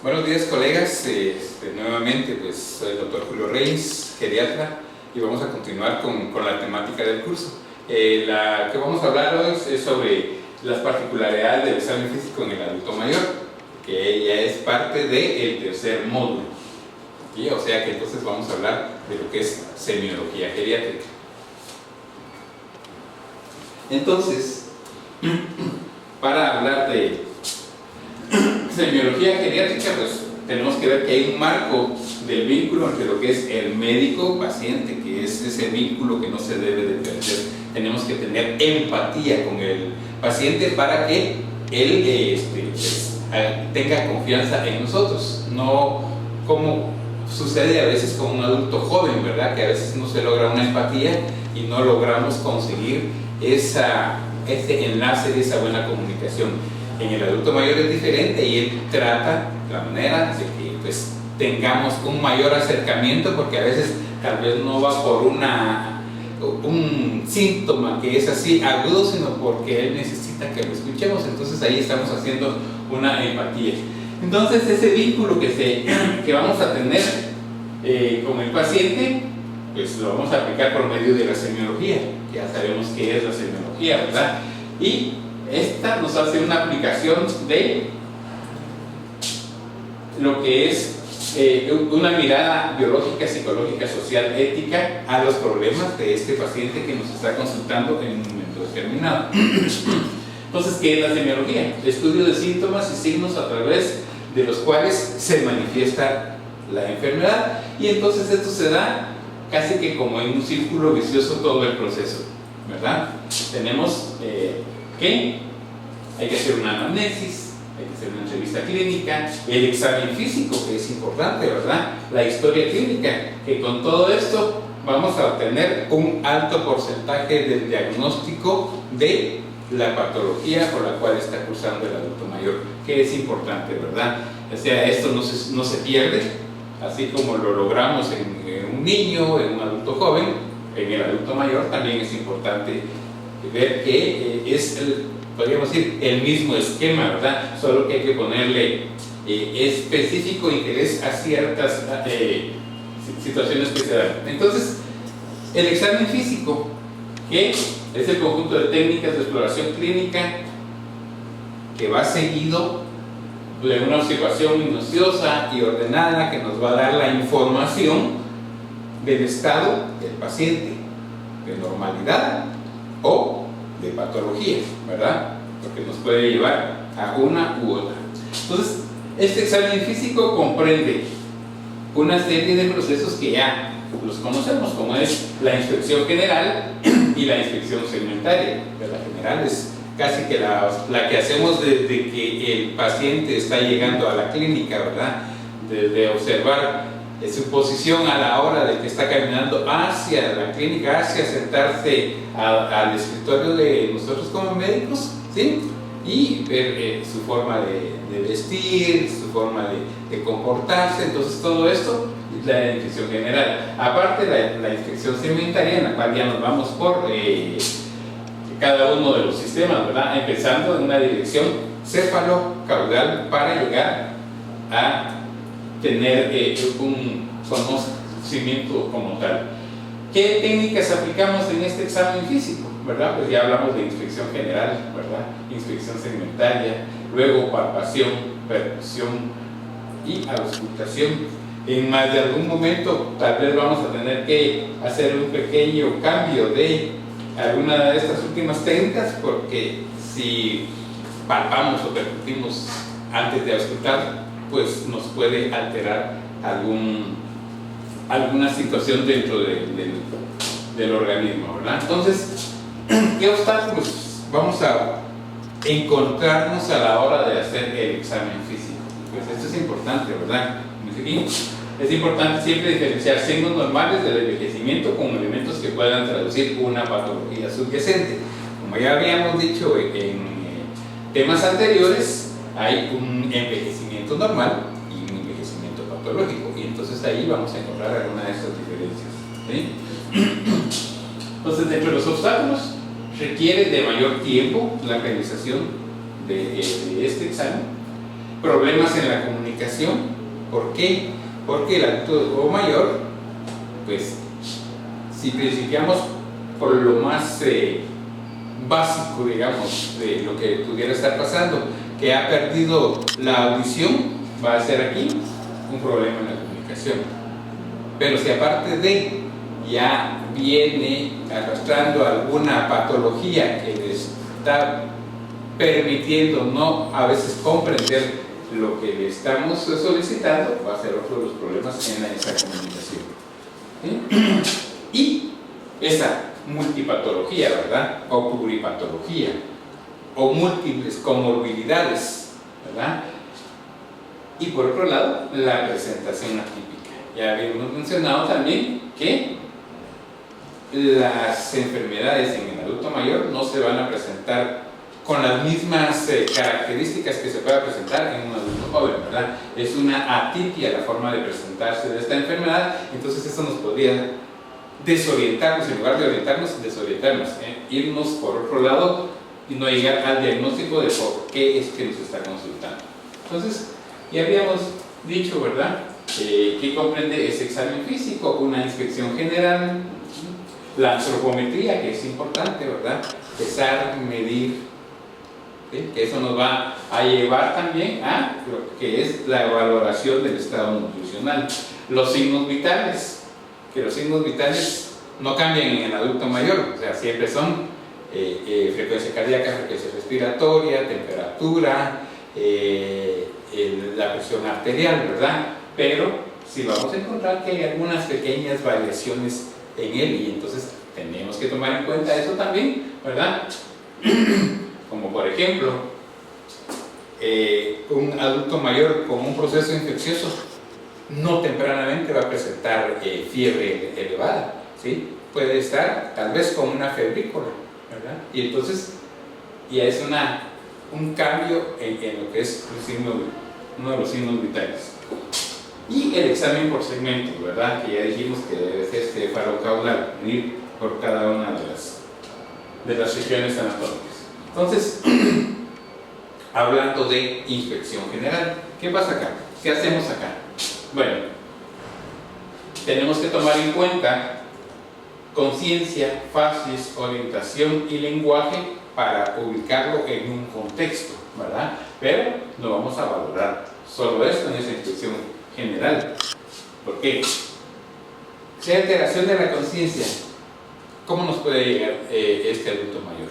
Buenos días, colegas. Nuevamente pues soy el doctor Julio Reyes, geriatra, y vamos a continuar con la temática del curso. La que vamos a hablar hoy es sobre las particularidades del examen físico en el adulto mayor, que ya es parte del tercer módulo. ¿Sí? O sea que entonces vamos a hablar de lo que es semiología geriátrica. Entonces, para hablar de semiología geriátrica, pues tenemos que ver que hay un marco del vínculo entre lo que es el médico-paciente, que es ese vínculo que no se debe de perder. Tenemos que tener empatía con el paciente para que él tenga confianza en nosotros, no como sucede a veces con un adulto joven, ¿verdad? Que a veces no se logra una empatía y no logramos conseguir ese enlace, esa buena comunicación. En el adulto mayor es diferente y él trata la manera de que pues tengamos un mayor acercamiento, porque a veces tal vez no va por un síntoma que es así agudo, sino porque él necesita que lo escuchemos. Entonces ahí estamos haciendo una empatía. Entonces ese vínculo que vamos a tener con el paciente, pues lo vamos a aplicar por medio de la semiología. Ya sabemos qué es la semiología, ¿verdad? Y esta nos hace una aplicación de lo que es una mirada biológica, psicológica, social, ética a los problemas de este paciente que nos está consultando en un momento determinado. Entonces, ¿qué es la semiología? Estudio de síntomas y signos a través de los cuales se manifiesta la enfermedad, y entonces esto se da casi que como en un círculo vicioso todo el proceso, ¿verdad? Tenemos que hay que hacer una anamnesis, hay que hacer una entrevista clínica, el examen físico, que es importante, ¿verdad? La historia clínica, que con todo esto vamos a obtener un alto porcentaje del diagnóstico de la patología por la cual está cursando el adulto mayor, que es importante, ¿verdad? O sea, esto no se pierde, así como lo logramos en un niño, en un adulto joven, en el adulto mayor también es importante ver que podríamos decir, el mismo esquema, ¿verdad? Solo que hay que ponerle específico interés a ciertas situaciones que se dan. Entonces, el examen físico, que es el conjunto de técnicas de exploración clínica que va seguido de una observación minuciosa y ordenada, que nos va a dar la información del estado del paciente, de normalidad o de patología, ¿verdad? Porque nos puede llevar a una u otra. Entonces, este examen físico comprende una serie de procesos que ya los conocemos, como es la inspección general y la inspección segmentaria. La general es casi que la que hacemos desde que el paciente está llegando a la clínica, ¿verdad? De observar su posición a la hora de que está caminando hacia la clínica, hacia sentarse al escritorio de nosotros como médicos, ¿sí? Y ver su forma de vestir, su forma de comportarse. Entonces todo esto es la inspección general. Aparte la inspección segmentaria, en la cual ya nos vamos por cada uno de los sistemas, ¿verdad? Empezando en una dirección céfalo-caudal para llegar a tener un conocimiento como tal. ¿Qué técnicas aplicamos en este examen físico? ¿Verdad? Pues ya hablamos de inspección general, ¿verdad? Inspección segmentaria, luego palpación, percusión y auscultación. En más de algún momento tal vez vamos a tener que hacer un pequeño cambio de alguna de estas últimas técnicas, porque si palpamos o percutimos antes de auscultar, pues nos puede alterar alguna situación dentro del organismo, ¿verdad? Entonces, ¿qué obstáculos vamos a encontrarnos a la hora de hacer el examen físico? Pues esto es importante, ¿verdad? Es importante siempre diferenciar signos normales del envejecimiento con elementos que puedan traducir una patología subyacente. Como ya habíamos dicho en temas anteriores, hay un envejecimiento normal y un envejecimiento patológico, y entonces ahí vamos a encontrar alguna de estas diferencias, ¿sí? Entonces, dentro de los obstáculos, requiere de mayor tiempo la realización de este examen, problemas en la comunicación. ¿Por qué? Porque el adulto mayor, pues, si principiamos por lo más básico, digamos, de lo que pudiera estar pasando, que ha perdido la audición, va a ser aquí un problema en la comunicación. Pero si aparte de ya viene arrastrando alguna patología que le está permitiendo no a veces comprender lo que le estamos solicitando, va a ser otro de los problemas en esa comunicación. ¿Sí? Y esa multipatología, ¿verdad? O pluripatología, o múltiples comorbilidades, ¿verdad? Y por otro lado, la presentación atípica. Ya habíamos mencionado también que las enfermedades en el adulto mayor no se van a presentar con las mismas características que se pueda presentar en un adulto joven, ¿verdad? Es una atipia la forma de presentarse de esta enfermedad, entonces eso nos podría desorientarnos, en lugar de orientarnos, desorientarnos, irnos por otro lado y no llegar al diagnóstico de por qué es que nos está consultando. Entonces, ya habíamos dicho, ¿verdad?, que comprende ese examen físico, una inspección general, la antropometría, que es importante, ¿verdad?, pesar, medir, ¿sí?, que eso nos va a llevar también a lo que es la valoración del estado nutricional. Los signos vitales, que los signos vitales no cambian en el adulto mayor, o sea, siempre son frecuencia cardíaca, frecuencia respiratoria, temperatura, la presión arterial, ¿verdad? Pero sí vamos a encontrar que hay algunas pequeñas variaciones en él y entonces tenemos que tomar en cuenta eso también, ¿verdad? Como por ejemplo, un adulto mayor con un proceso infeccioso no tempranamente va a presentar fiebre elevada, ¿sí? Puede estar tal vez con una febrícula, ¿verdad? Y entonces ya es un cambio en lo que es uno de los signos vitales. Y el examen por segmento, ¿verdad? Que ya dijimos que debe ser cefalocaudal, ir por cada una de las regiones anatómicas. Entonces, hablando de inspección general, ¿qué pasa acá? ¿Qué hacemos acá? Bueno, tenemos que tomar en cuenta conciencia, facies, orientación y lenguaje para ubicarlo en un contexto, ¿verdad? Pero no vamos a valorar solo esto en esa inspección general. ¿Por qué? Si hay alteración de la conciencia, ¿cómo nos puede llegar este adulto mayor?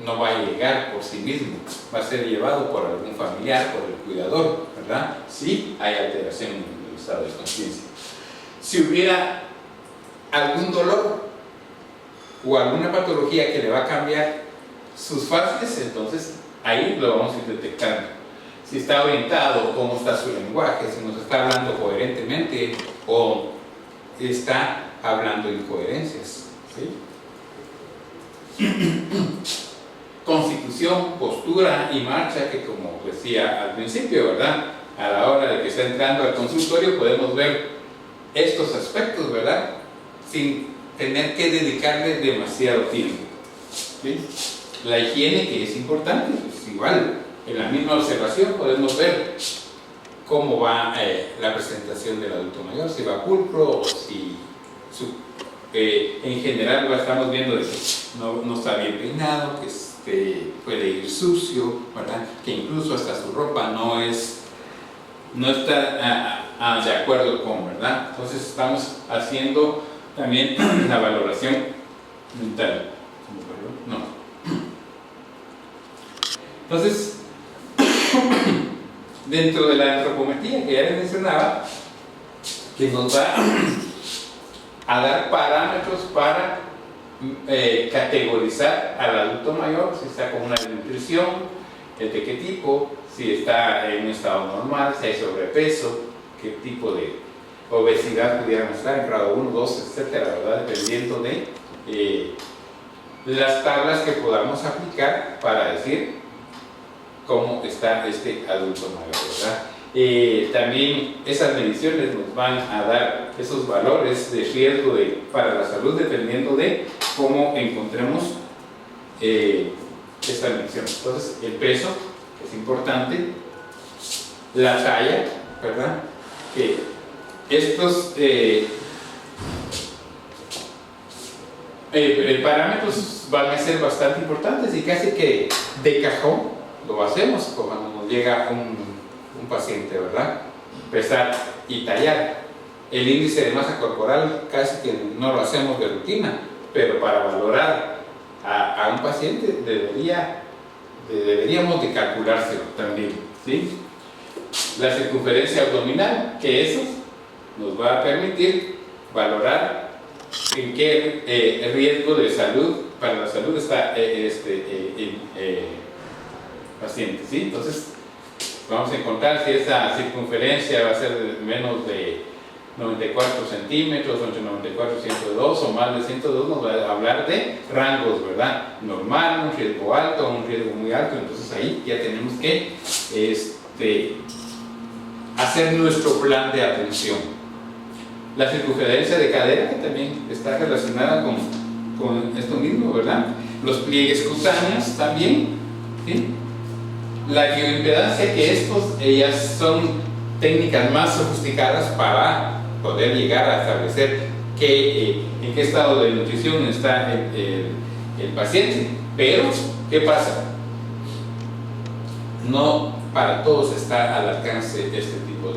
No va a llegar por sí mismo, va a ser llevado por algún familiar, por el cuidador, ¿verdad? Si hay alteración en el estado de conciencia. Si hubiera algún dolor o alguna patología que le va a cambiar sus fases, entonces ahí lo vamos a ir detectando. Si está orientado, cómo está su lenguaje, si nos está hablando coherentemente o está hablando incoherencias, ¿sí? Constitución, postura y marcha, que como decía al principio, ¿verdad?, a la hora de que está entrando al consultorio podemos ver estos aspectos, ¿verdad?, sin tener que dedicarle demasiado tiempo, ¿sí? La higiene, que es importante, pues igual en la misma observación podemos ver cómo va la presentación del adulto mayor, si va pulcro o si en general lo estamos viendo de que no está bien peinado, que puede ir sucio, ¿verdad?, que incluso hasta su ropa no está de acuerdo con, ¿verdad? Entonces estamos haciendo también la valoración mental. No. Entonces, dentro de la antropometría que ya les mencionaba, que nos va a dar parámetros para categorizar al adulto mayor, si está con una desnutrición, de qué tipo, si está en un estado normal, si hay sobrepeso, qué tipo de obesidad pudiéramos estar en grado 1, 2, etcétera, ¿verdad? Dependiendo de las tablas que podamos aplicar para decir cómo está este adulto mayor, ¿verdad? También esas mediciones nos van a dar esos valores de riesgo para la salud dependiendo de cómo encontremos esta medición. Entonces, el peso es importante, la talla, ¿verdad? Que estos parámetros van a ser bastante importantes y casi que de cajón lo hacemos cuando nos llega un paciente, ¿verdad? Pesar y tallar. El índice de masa corporal casi que no lo hacemos de rutina, pero para valorar a un paciente deberíamos de calculárselo también, ¿sí? La circunferencia abdominal, que eso nos va a permitir valorar en qué riesgo de salud, para la salud está el paciente, ¿sí? Entonces vamos a encontrar si esa circunferencia va a ser menos de 94 centímetros, entre 94 y 102 o más de 102, nos va a hablar de rangos, ¿verdad? Normal, un riesgo alto, un riesgo muy alto. Entonces ahí ya tenemos que hacer nuestro plan de atención. La circunferencia de cadera, que también está relacionada con esto mismo, ¿verdad? Los pliegues cutáneos también, ¿sí? La bioimpedancia, que ellas son técnicas más sofisticadas para poder llegar a establecer en qué estado de nutrición está el paciente. Pero, ¿qué pasa? No para todos está al alcance este tipo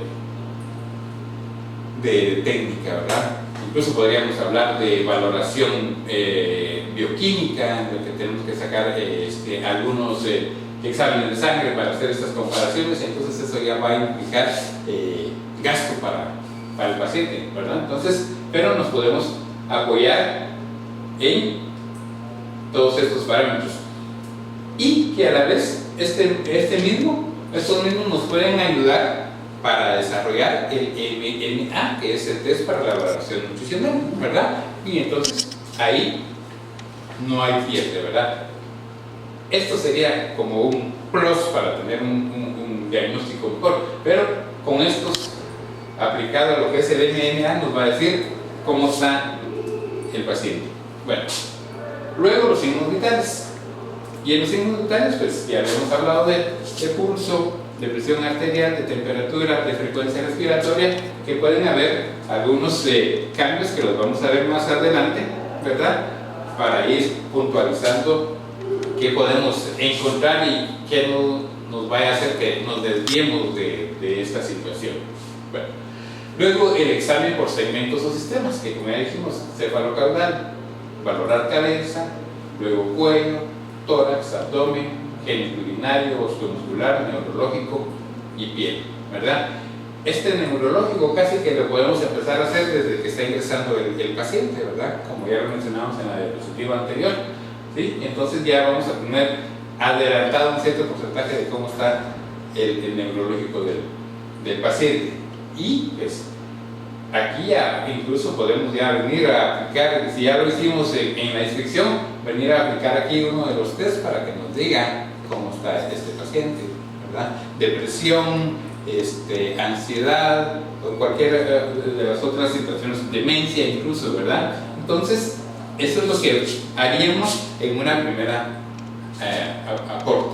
de técnica, ¿verdad? Incluso podríamos hablar de valoración bioquímica, en la que tenemos que sacar algunos exámenes de sangre para hacer estas comparaciones, entonces eso ya va a implicar gasto para el paciente, ¿verdad? Entonces, pero nos podemos apoyar en todos estos parámetros y que a la vez estos mismos nos pueden ayudar para desarrollar el MA, que es el test para la valoración nutricional, ¿verdad? Y entonces ahí no hay pierde, ¿verdad? Esto sería como un plus para tener un diagnóstico mejor, pero con estos aplicado a lo que es el MMA nos va a decir cómo está el paciente. Bueno, luego los signos vitales. Y en los signos vitales, pues ya hemos hablado de pulso, de presión arterial, de temperatura, de frecuencia respiratoria, que pueden haber algunos cambios que los vamos a ver más adelante, ¿verdad? Para ir puntualizando qué podemos encontrar y qué nos vaya a hacer que nos desviemos de esta situación. Bueno, luego el examen por segmentos o sistemas, que como ya dijimos, cefalocaudal, valorar cabeza, luego cuello, tórax, abdomen, género urinario, osteomuscular, neurológico y piel, ¿verdad? Este neurológico casi que lo podemos empezar a hacer desde que está ingresando el paciente, ¿verdad? Como ya lo mencionamos en la diapositiva anterior, ¿sí? Entonces ya vamos a tener adelantado un cierto porcentaje de cómo está el neurológico del paciente. Y pues aquí ya incluso podemos ya venir a aplicar, si ya lo hicimos en la inscripción, venir a aplicar aquí uno de los test para que nos diga cómo está este paciente, ¿verdad? Depresión, ansiedad o cualquiera de las otras situaciones, demencia incluso, ¿verdad? Entonces eso es lo que haríamos en una primera aporte.